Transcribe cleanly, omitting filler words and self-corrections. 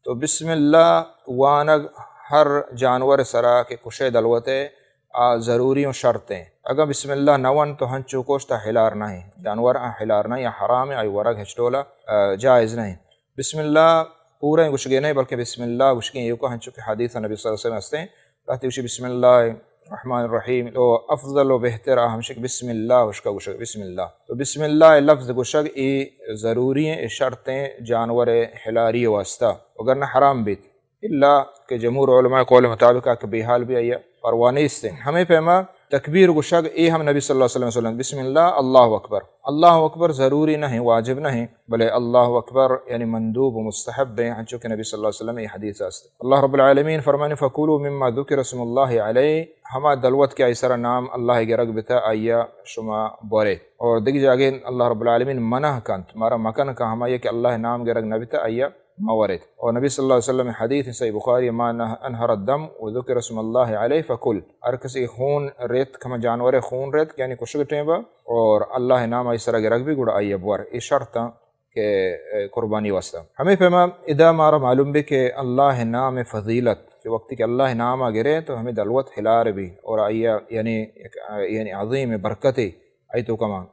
تو بسم اللہ وانگ ہر جانور سرا کے کشے دلوتے ضروری و شرطیں اگر بسم اللہ نون تو ہنچو کوشتا حلار نہیں جانور حلار نہیں یا حرام ہے ورگ ہچٹولا جائز نہیں. بسم اللہ پورے گشگے نہیں بلکہ بسم اللہ گشگیں یہ کو ہنچو کہ حدیث نبی صلی اللہ علیہ وسلم ہستے رہتی وشی بسم اللہ الرحمن الرحیم تو افضل و بہتر ہمشک بسم اللہ وشکا گشگ بسم اللہ. تو بسم اللہ لفظ گشگ ای ضروری ہیں شرطیں جانور حلاری واسطہ اگر نہ حرام بیت اللہ کہ جمہور علماء قول مطابق کہ بحال بھی آیا پروانی اس سے ہمیں پیما تکبیر گشگ ای ہم نبی صلی اللہ علیہ وسلم بسم اللہ اللہ اکبر ضروری نہیں واجب نہیں بلے اللہ اکبر یعنی مندوب و مستحب ہیں ہنچو کہ نبی صلی اللہ علیہ وسلم یہ حدیث است. اللہ رب العالمین فرمانے فکولوا مما ذکر اسم اللہ علیہ ہما دلوت کے ایسرا نام اللہ کے رگ بتا آیا شما بورے اور دیکھ جاگے اللہ رب العالمین منع کنت مارا مکن کا ہما یہ کہ اللہ نام کے رگ نبتا آیا مورد اور نبی صلی اللہ علیہ وسلم حدیث صحیح بخاری ما انہر الدم و ذکر اسم اللہ علیہ فکل ہر کسی خون ریت کما جانور خون ریت یعنی کشک ٹیمبا اور اللہ نام ایسرا کے رگ بھی گڑا آیا بور یہ شرط کہ قربانی واسطہ. ہمیں پیما ادا مارا معلوم بھی کہ اللہ نام فضیلت کہ وقت کہ اللہ نام گرے تو ہمیں دلوت حلار بھی اور آیا یعنی عظیم برکت ای تو کما